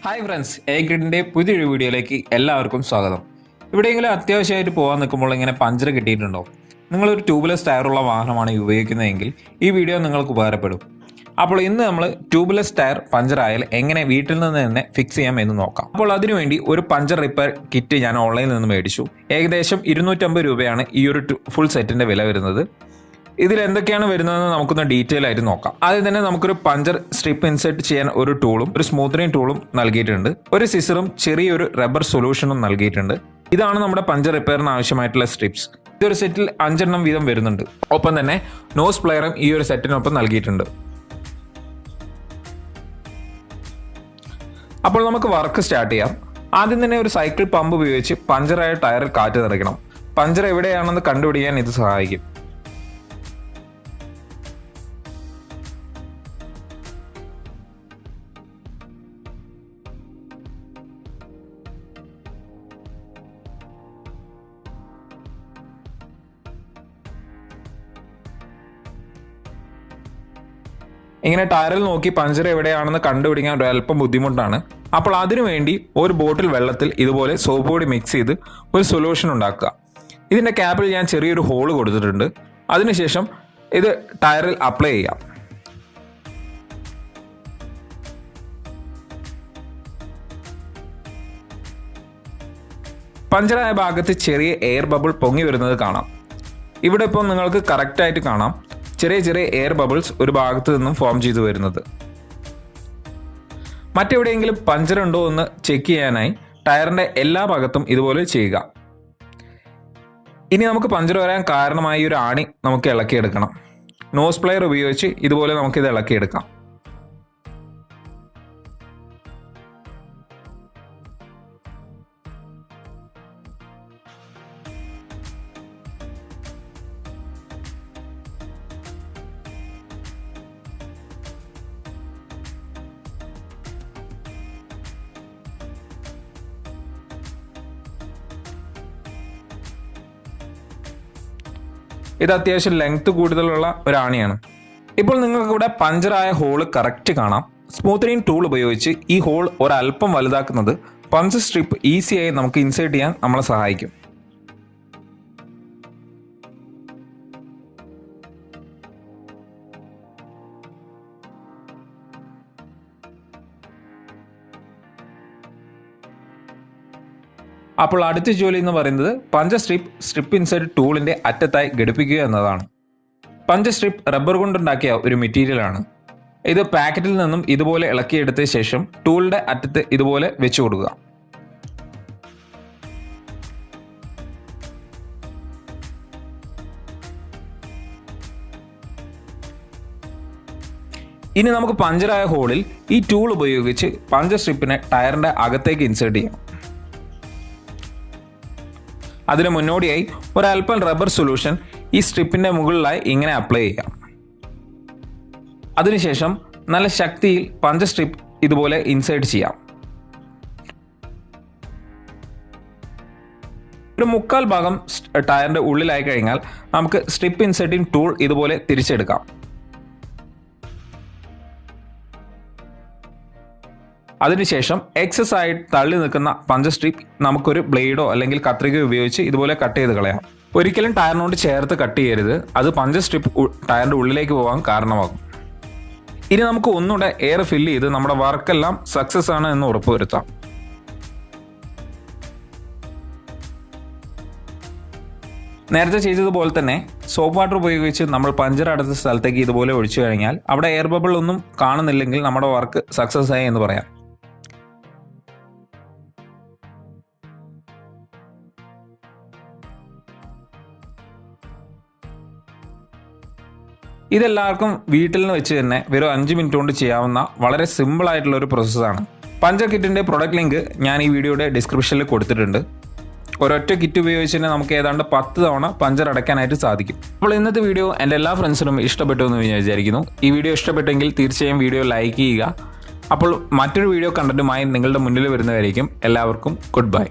Hi friends, Agridന്റെ പുതിയൊരു വീഡിയോയിലേക്ക് എല്ലാവർക്കും സ്വാഗതം. ഇവിടെയെങ്കിലും അത്യാവശ്യമായിട്ട് പോകാൻ നിൽക്കുമ്പോൾ ഇങ്ങനെ പഞ്ചർ കിട്ടിയിട്ടുണ്ടോ? നിങ്ങളൊരു ട്യൂബ്ലെസ് ടയറുള്ള വാഹനമാണ് ഉപയോഗിക്കുന്നതെങ്കിൽ ഈ വീഡിയോ നിങ്ങൾക്ക് ഉപകാരപ്പെടും. അപ്പോൾ ഇന്ന് നമ്മൾ ട്യൂബ്ലെസ് ടയർ പഞ്ചർ ആയാൽ എങ്ങനെ വീട്ടിൽ നിന്ന് തന്നെ ഫിക്സ് ചെയ്യാം എന്ന് നോക്കാം. അപ്പോൾ അതിനുവേണ്ടി ഒരു പഞ്ചർ റിപ്പയർ കിറ്റ് ഞാൻ ഓൺലൈനിൽ നിന്ന് മേടിച്ചു. ഏകദേശം 250 രൂപയാണ് ഈ ഒരു ഫുൾ സെറ്റിന്റെ വില വരുന്നത്. ഇതിൽ എന്തൊക്കെയാണ് വരുന്നതെന്ന് നമുക്കൊന്ന് ഡീറ്റെയിൽ ആയിട്ട് നോക്കാം. ആദ്യം തന്നെ നമുക്കൊരു പഞ്ചർ സ്ട്രിപ്പ് ഇൻസെർട്ട് ചെയ്യാൻ ഒരു ടൂളും ഒരു സ്മൂത്തനിങ് ടൂളും നൽകിയിട്ടുണ്ട്. ഒരു സിസറും ചെറിയൊരു റബ്ബർ സൊല്യൂഷനും നൽകിയിട്ടുണ്ട്. ഇതാണ് നമ്മുടെ പഞ്ചർ റിപ്പയറിന് ആവശ്യമായിട്ടുള്ള സ്ട്രിപ്സ്. ഇതൊരു സെറ്റിൽ 5 എണ്ണം വീതം വരുന്നുണ്ട്. ഒപ്പം തന്നെ നോസ് പ്ലെയറും ഈ ഒരു സെറ്റിനൊപ്പം നൽകിയിട്ടുണ്ട്. അപ്പോൾ നമുക്ക് വർക്ക് സ്റ്റാർട്ട് ചെയ്യാം. ആദ്യം തന്നെ ഒരു സൈക്കിൾ പമ്പ് ഉപയോഗിച്ച് പഞ്ചറായ ടയറിൽ കാറ്റ് നിറയ്ക്കണം. പഞ്ചർ എവിടെയാണെന്ന് കണ്ടുപിടിക്കാൻ ഇത് സഹായിക്കും. ഇങ്ങനെ ടയറിൽ നോക്കി പഞ്ചർ എവിടെയാണെന്ന് കണ്ടുപിടിക്കാൻ ഒരു അല്പം ബുദ്ധിമുട്ടാണ്. അപ്പോൾ അതിനുവേണ്ടി ഒരു ബോട്ടിൽ വെള്ളത്തിൽ ഇതുപോലെ സോപ്പ് പൊടി മിക്സ് ചെയ്ത് ഒരു സൊല്യൂഷൻ ഉണ്ടാക്കുക. ഇതിൻ്റെ ക്യാപ്പിൽ ഞാൻ ചെറിയൊരു ഹോള് കൊടുത്തിട്ടുണ്ട്. അതിനുശേഷം ഇത് ടയറിൽ അപ്ലൈ ചെയ്യാം. പഞ്ചറായ ഭാഗത്ത് ചെറിയ എയർ ബബിൾ പൊങ്ങി വരുന്നത് കാണാം. ഇവിടെ ഇപ്പോൾ നിങ്ങൾക്ക് കറക്റ്റായിട്ട് കാണാം. ചെറിയ ചെറിയ എയർ ബബിൾസ് ഒരു ഭാഗത്ത് നിന്നും ഫോം ചെയ്തു വരുന്നത്. മറ്റെവിടെയെങ്കിലും പഞ്ചർ ഉണ്ടോ എന്ന് ചെക്ക് ചെയ്യാനായി ടയറിന്റെ എല്ലാ ഭാഗത്തും ഇതുപോലെ ചെയ്യുക. ഇനി നമുക്ക് പഞ്ചർ വരാൻ കാരണമായ ഒരു ആണി നമുക്ക് ഇളക്കിയെടുക്കണം. നോസ് പ്ലെയർ ഉപയോഗിച്ച് ഇതുപോലെ നമുക്കിത് ഇളക്കിയെടുക്കാം. ഇത് അത്യാവശ്യം ലെങ്ത് കൂടുതലുള്ള ഒരു ആണിയാണ്. ഇപ്പോൾ നിങ്ങൾക്ക് ഇവിടെ പഞ്ചറായ ഹോള് കറക്റ്റ് കാണാം. സ്മൂത്തനിങ് ടൂൾ ഉപയോഗിച്ച് ഈ ഹോൾ ഒരല്പം വലുതാക്കുന്നത് പഞ്ചർ സ്ട്രിപ്പ് ഈസിയായി നമുക്ക് ഇൻസേർട്ട് ചെയ്യാൻ നമ്മളെ സഹായിക്കും. അപ്പോൾ അടുത്ത ജോലി എന്ന് പറയുന്നത് പഞ്ചർ സ്ട്രിപ്പ് ഇൻസെർട്ട് ടൂളിന്റെ അറ്റത്തായി ഘടിപ്പിക്കുക എന്നതാണ്. പഞ്ചർ സ്ട്രിപ്പ് റബ്ബർ കൊണ്ടുണ്ടാക്കിയ ഒരു മെറ്റീരിയലാണ്. ഇത് പാക്കറ്റിൽ നിന്നും ഇതുപോലെ ഇളക്കിയെടുത്ത ശേഷം ടൂളിന്റെ അറ്റത്ത് ഇതുപോലെ വെച്ചു കൊടുക്കുക. ഇനി നമുക്ക് പഞ്ചറായ ഹോളിൽ ഈ ടൂൾ ഉപയോഗിച്ച് പഞ്ചർ സ്ട്രിപ്പിനെ ടയറിന്റെ അകത്തേക്ക് ഇൻസേർട്ട് ചെയ്യാം. അതിന് മുന്നോടിയായി ഒരൽപ്പം റബ്ബർ സൊല്യൂഷൻ ഈ സ്ട്രിപ്പിന്റെ മുകളിലായി ഇങ്ങനെ അപ്ലൈ ചെയ്യാം. അതിനുശേഷം നല്ല ശക്തിയിൽ പഞ്ചർ സ്ട്രിപ്പ് ഇതുപോലെ ഇൻസേർട്ട് ചെയ്യാം. ഒരു 1/4 ഭാഗം ടയറിന്റെ ഉള്ളിലായി കഴിഞ്ഞാൽ നമുക്ക് സ്ട്രിപ്പ് ഇൻസേർട്ടിംഗ് ടൂൾ ഇതുപോലെ തിരിച്ചെടുക്കാം. അതിനുശേഷം എക്സസ് ആയി തള്ളി നിൽക്കുന്ന പഞ്ചർ സ്ട്രിപ്പ് നമുക്കൊരു ബ്ലേഡോ അല്ലെങ്കിൽ കത്രികയോ ഉപയോഗിച്ച് ഇതുപോലെ കട്ട് ചെയ്ത് കളയാം. ഒരിക്കലും ടയറിനോട് ചേർത്ത് കട്ട് ചെയ്യരുത്. അത് പഞ്ചർ സ്ട്രിപ്പ് ടയറിന്റെ ഉള്ളിലേക്ക് പോകാൻ കാരണമാകും. ഇനി നമുക്ക് ഒന്നുകൂടെ എയർ ഫില്ല് ചെയ്ത് നമ്മുടെ വർക്കെല്ലാം സക്സസ് ആണ് എന്ന് ഉറപ്പുവരുത്താം. നേരത്തെ ചെയ്തതുപോലെ തന്നെ സോപ്പ് വാട്ടർ ഉപയോഗിച്ച് നമ്മൾ പഞ്ചർ അടച്ച സ്ഥലത്തേക്ക് ഇതുപോലെ ഒഴിച്ചു കഴിഞ്ഞാൽ അവിടെ എയർ ബബിൾ ഒന്നും കാണുന്നില്ലെങ്കിൽ നമ്മുടെ വർക്ക് സക്സസ് ആയി എന്ന് പറയാം. ഇതെല്ലാവർക്കും വീട്ടിൽ നിന്ന് വെച്ച് തന്നെ വെറും 5 മിനിറ്റ് കൊണ്ട് ചെയ്യാവുന്ന വളരെ സിമ്പിൾ ആയിട്ടുള്ള ഒരു പ്രോസസ്സാണ്. പഞ്ചർ കിറ്റിന്റെ പ്രൊഡക്റ്റ് ലിങ്ക് ഞാൻ ഈ വീഡിയോയുടെ ഡിസ്ക്രിപ്ഷനിൽ കൊടുത്തിട്ടുണ്ട്. ഒരൊറ്റ കിറ്റ് ഉപയോഗിച്ച് തന്നെ നമുക്ക് ഏതാണ്ട് 10 തവണ പഞ്ചർ അടയ്ക്കാനായിട്ട് സാധിക്കും. അപ്പോൾ ഇന്നത്തെ വീഡിയോ എൻ്റെ എല്ലാ ഫ്രണ്ട്സിനും ഇഷ്ടപ്പെട്ടു എന്ന് ഞാൻ വിചാരിക്കുന്നു. ഈ വീഡിയോ ഇഷ്ടപ്പെട്ടെങ്കിൽ തീർച്ചയായും വീഡിയോ ലൈക്ക് ചെയ്യുക. അപ്പോൾ മറ്റൊരു വീഡിയോ കണ്ടന്റുമായി നിങ്ങളുടെ മുന്നിൽ വരുന്നതായിരിക്കും. എല്ലാവർക്കും ഗുഡ് ബൈ.